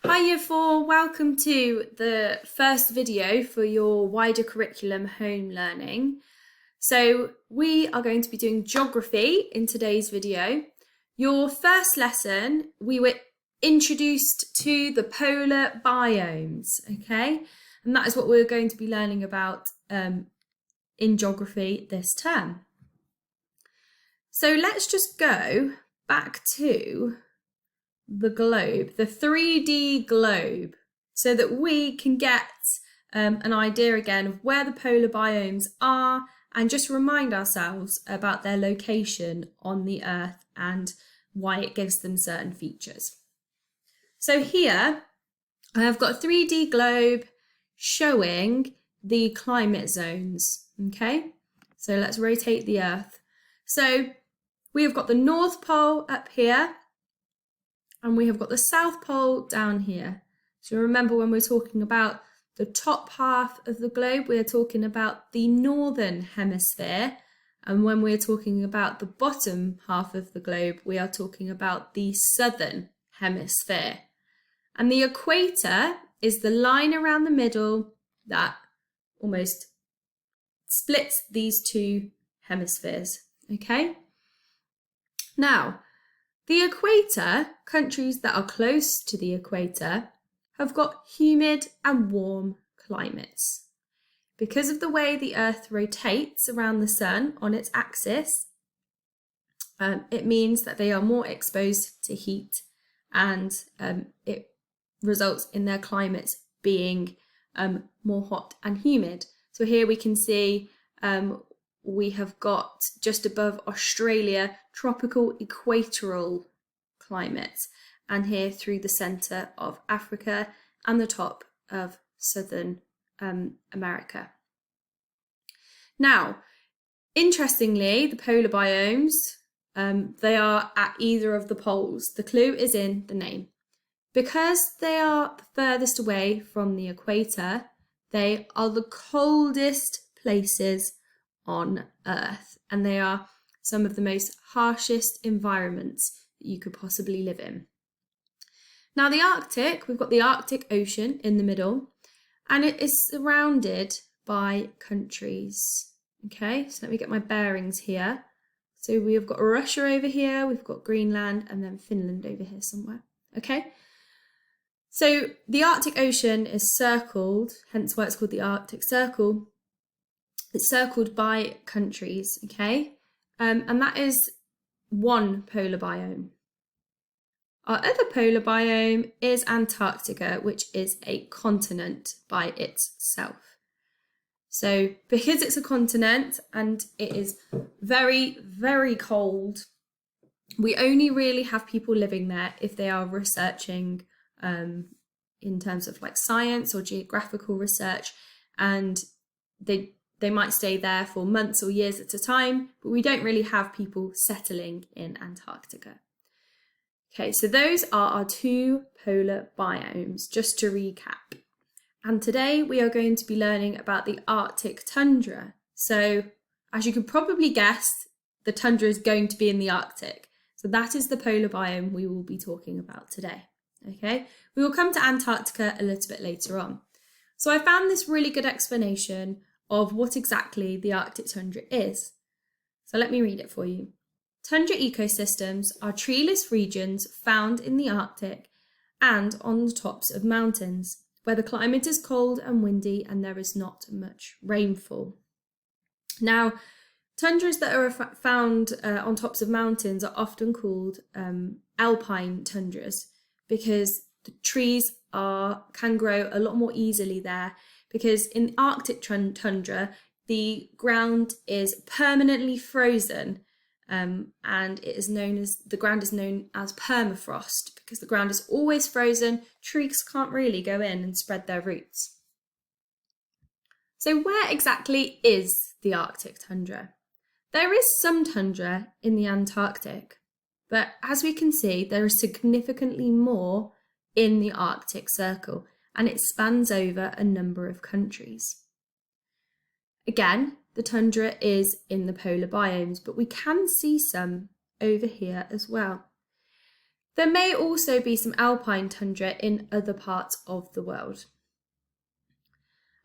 Hi Year 4, welcome to the first video for your wider curriculum home learning. So we are going to be doing geography in today's video. Your first lesson, we were introduced to the polar biomes, okay? And that is what we're going to be learning about in geography this term. So let's just go back to the globe, the 3D globe, so that we can get an idea again of where the polar biomes are and just remind ourselves about their location on the Earth and why it gives them certain features. So here I have got a 3D globe showing the climate zones, okay? So let's rotate the Earth. So we have got the North Pole up here, and we have got the South Pole down here. So remember, when we're talking about the top half of the globe, we're talking about the northern hemisphere. And when we're talking about the bottom half of the globe, we are talking about the southern hemisphere. And the equator is the line around the middle that almost splits these two hemispheres, okay? Now, the equator, countries that are close to the equator, have got humid and warm climates. Because of the way the Earth rotates around the sun on its axis, it means that they are more exposed to heat, and it results in their climates being more hot and humid. So here we can see we have got just above Australia tropical equatorial climates, and here through the centre of Africa and the top of southern America. Now, interestingly, the polar biomes, they are at either of the poles. The clue is in the name. Because they are furthest away from the equator, they are the coldest places on Earth, and they are some of the most harshest environments that you could possibly live in. Now, the Arctic, we've got the Arctic Ocean in the middle, and it is surrounded by countries. Okay, so let me get my bearings here. So we have got Russia over here, we've got Greenland, and then Finland over here somewhere. Okay, so the Arctic Ocean is circled, hence why it's called the Arctic Circle. It's circled by countries, okay? And that is one polar biome. Our other polar biome is Antarctica, which is a continent by itself. So because it's a continent and it is very, very cold, we only really have people living there if they are researching in terms of like science or geographical research, and they might stay there for months or years at a time, but we don't really have people settling in Antarctica. Okay, so those are our two polar biomes, just to recap. And today we are going to be learning about the Arctic tundra. So as you can probably guess, the tundra is going to be in the Arctic. So that is the polar biome we will be talking about today. Okay, we will come to Antarctica a little bit later on. So I found this really good explanation of what exactly the Arctic tundra is. So let me read it for you. Tundra ecosystems are treeless regions found in the Arctic and on the tops of mountains, where the climate is cold and windy and there is not much rainfall. Now, tundras that are found on tops of mountains are often called Alpine Tundras, because the trees can grow a lot more easily there, because in the Arctic tundra, the ground is permanently frozen, and the ground is known as permafrost, because the ground is always frozen. Trees can't really go in and spread their roots. So where exactly is the Arctic tundra? There is some tundra in the Antarctic, but as we can see, there is significantly more in the Arctic Circle, and it spans over a number of countries. Again, the tundra is in the polar biomes, but we can see some over here as well. There may also be some alpine tundra in other parts of the world.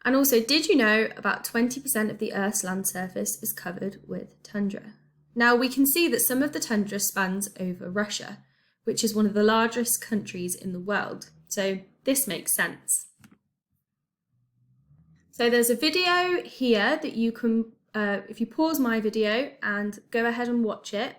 And also, did you know about 20% of the Earth's land surface is covered with tundra? Now, we can see that some of the tundra spans over Russia, which is one of the largest countries in the world. So this makes sense. So there's a video here that you can, if you pause my video and go ahead and watch it,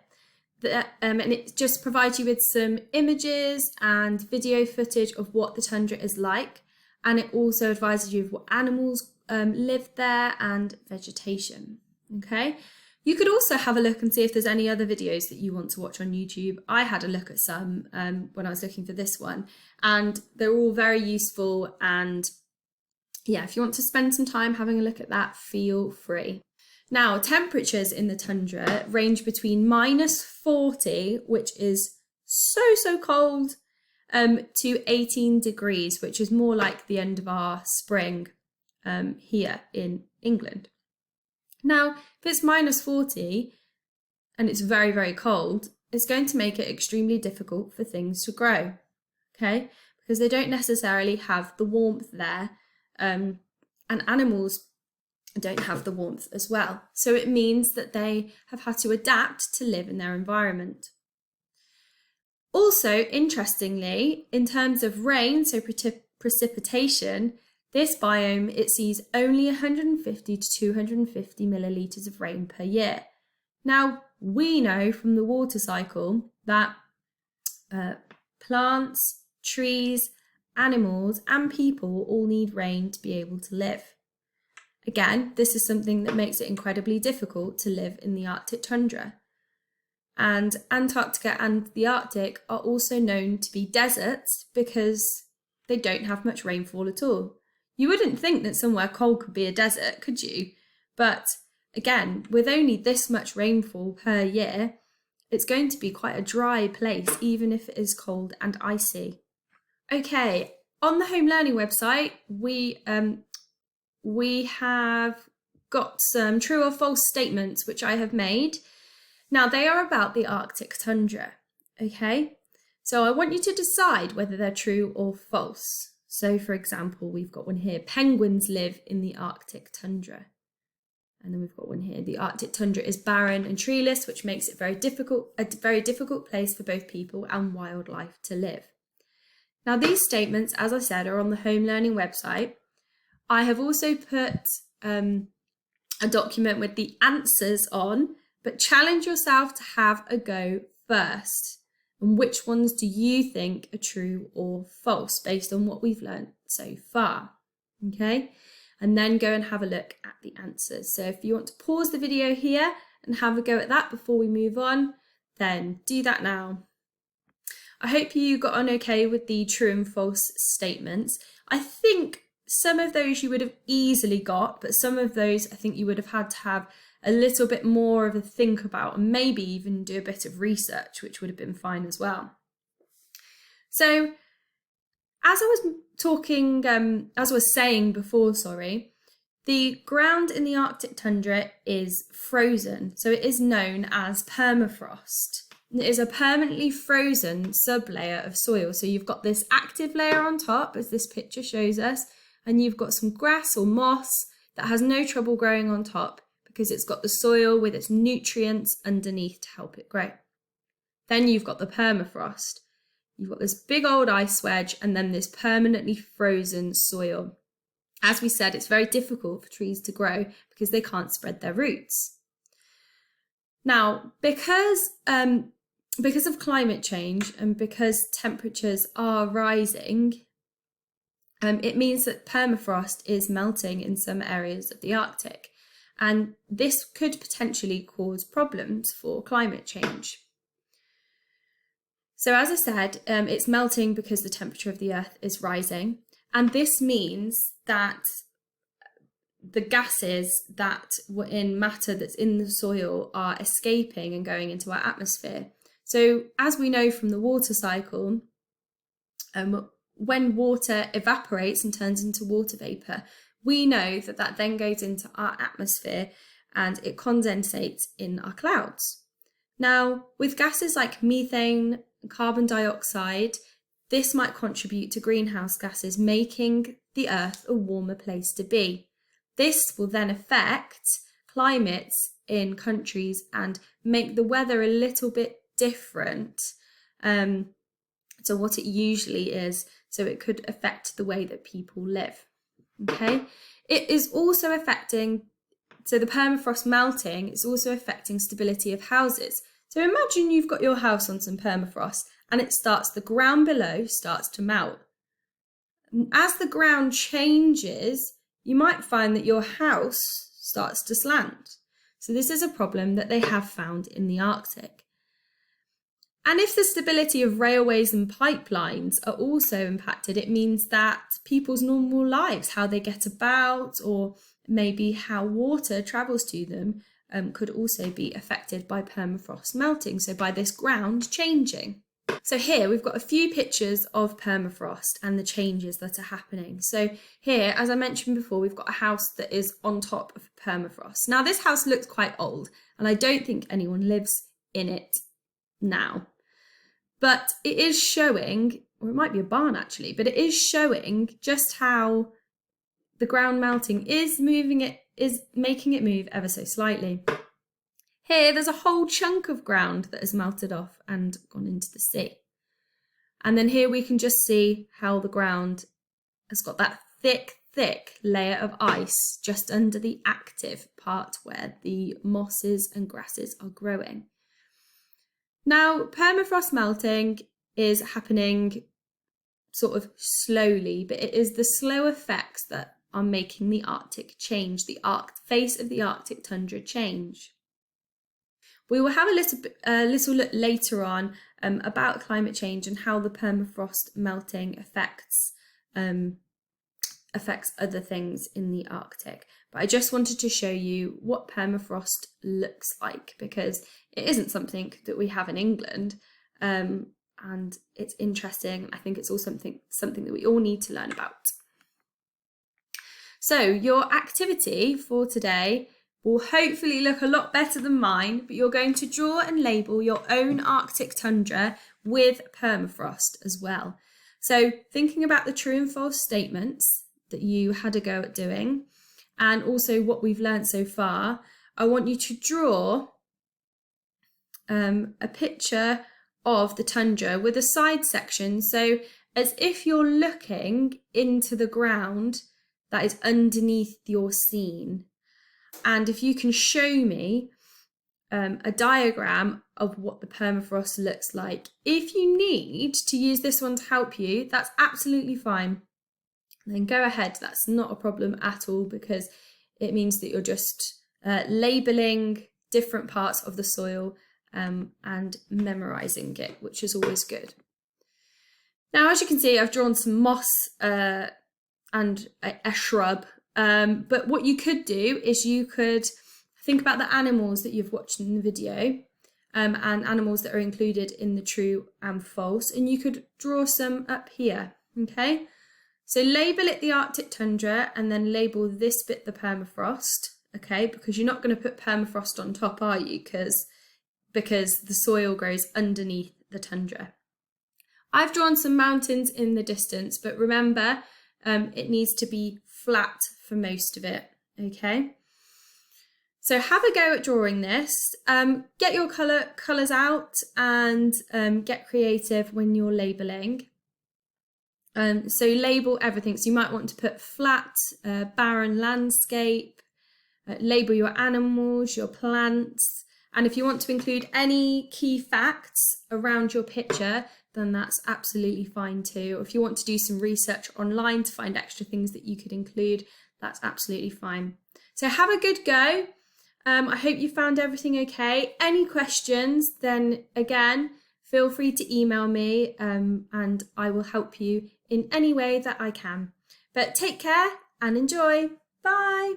and it just provides you with some images and video footage of what the tundra is like. And it also advises you of what animals live there and vegetation, okay? You could also have a look and see if there's any other videos that you want to watch on YouTube. I had a look at some when I was looking for this one, and they're all very useful. And yeah, if you want to spend some time having a look at that, feel free. Now, temperatures in the tundra range between -40, which is so cold, to 18 degrees, which is more like the end of our spring here in England. Now, if it's -40 and it's very cold, it's going to make it extremely difficult for things to grow, okay? Because they don't necessarily have the warmth there, and animals don't have the warmth as well. So it means that they have had to adapt to live in their environment. Also, interestingly, in terms of rain, so precipitation, this biome, it sees only 150 to 250 millilitres of rain per year. Now, we know from the water cycle that plants, trees, animals and people all need rain to be able to live. Again, this is something that makes it incredibly difficult to live in the Arctic tundra. And Antarctica and the Arctic are also known to be deserts because they don't have much rainfall at all. You wouldn't think that somewhere cold could be a desert, could you? But again, with only this much rainfall per year, it's going to be quite a dry place, even if it is cold and icy. Okay, on the Home Learning website, we have got some true or false statements which I have made. Now, they are about the Arctic tundra, okay? So I want you to decide whether they're true or false. So, for example, we've got one here, penguins live in the Arctic tundra. And then we've got one here, the Arctic tundra is barren and treeless, which makes it a very difficult place for both people and wildlife to live. Now, these statements, as I said, are on the Home Learning website. I have also put a document with the answers on, but challenge yourself to have a go first. And which ones do you think are true or false based on what we've learned so far? Okay, and then go and have a look at the answers. So if you want to pause the video here and have a go at that before we move on, then do that now. I hope you got on okay with the true and false statements. I think some of those you would have easily got, but some of those I think you would have had to have a little bit more of a think about and maybe even do a bit of research, which would have been fine as well. So as I was saying before, the ground in the Arctic tundra is frozen. So it is known as permafrost. It is a permanently frozen sublayer of soil. So you've got this active layer on top, as this picture shows us, and you've got some grass or moss that has no trouble growing on top because it's got the soil with its nutrients underneath to help it grow. Then you've got the permafrost. You've got this big old ice wedge and then this permanently frozen soil. As we said, it's very difficult for trees to grow because they can't spread their roots. Now, because of climate change and because temperatures are rising, it means that permafrost is melting in some areas of the Arctic. And this could potentially cause problems for climate change. So as I said, it's melting because the temperature of the Earth is rising. And this means that the gases that were in matter that's in the soil are escaping and going into our atmosphere. So as we know from the water cycle, when water evaporates and turns into water vapour, we know that that then goes into our atmosphere and it condensates in our clouds. Now, with gases like methane, carbon dioxide, this might contribute to greenhouse gases, making the Earth a warmer place to be. This will then affect climates in countries and make the weather a little bit different to what it usually is. So it could affect the way that people live. Okay, it is also affecting, so the permafrost melting is also affecting stability of houses. So imagine you've got your house on some permafrost and the ground below starts to melt. As the ground changes, you might find that your house starts to slant. So this is a problem that they have found in the Arctic. And if the stability of railways and pipelines are also impacted, it means that people's normal lives, how they get about, or maybe how water travels to them, could also be affected by permafrost melting, so by this ground changing. So here we've got a few pictures of permafrost and the changes that are happening. So here, as I mentioned before, we've got a house that is on top of permafrost. Now this house looks quite old and I don't think anyone lives in it now. But it is showing, or it might be a barn actually, but it is showing just how the ground melting is making it move ever so slightly. Here, there's a whole chunk of ground that has melted off and gone into the sea. And then here we can just see how the ground has got that thick layer of ice just under the active part where the mosses and grasses are growing. Now, permafrost melting is happening sort of slowly, but it is the slow effects that are making the Arctic change, the face of the Arctic tundra change. We will have a little look later on about climate change and how the permafrost melting affects other things in the Arctic. But I just wanted to show you what permafrost looks like, because it isn't something that we have in England, and it's interesting. I think it's also something that we all need to learn about. So your activity for today will hopefully look a lot better than mine, but you're going to draw and label your own Arctic tundra with permafrost as well. So thinking about the true and false statements that you had a go at doing, and also what we've learned so far, I want you to draw a picture of the tundra with a side section, so as if you're looking into the ground that is underneath your scene. And if you can show me a diagram of what the permafrost looks like. If you need to use this one to help you, that's absolutely fine. Then go ahead, that's not a problem at all, because it means that you're just labelling different parts of the soil and memorising it, which is always good. Now, as you can see, I've drawn some moss and a shrub. But what you could do is you could think about the animals that you've watched in the video and animals that are included in the true and false, and you could draw some up here, okay? So label it the Arctic tundra and then label this bit the permafrost, okay? Because you're not going to put permafrost on top, are you? Because the soil grows underneath the tundra. I've drawn some mountains in the distance, but remember, it needs to be flat for most of it, okay? So have a go at drawing this. Get your colours out and get creative when you're labelling. So label everything. So you might want to put flat, barren landscape, label your animals, your plants, and if you want to include any key facts around your picture, then that's absolutely fine too. Or if you want to do some research online to find extra things that you could include, that's absolutely fine. So have a good go. I hope you found everything okay. Any questions, then again, feel free to email me and I will help you in any way that I can. But take care and enjoy. Bye.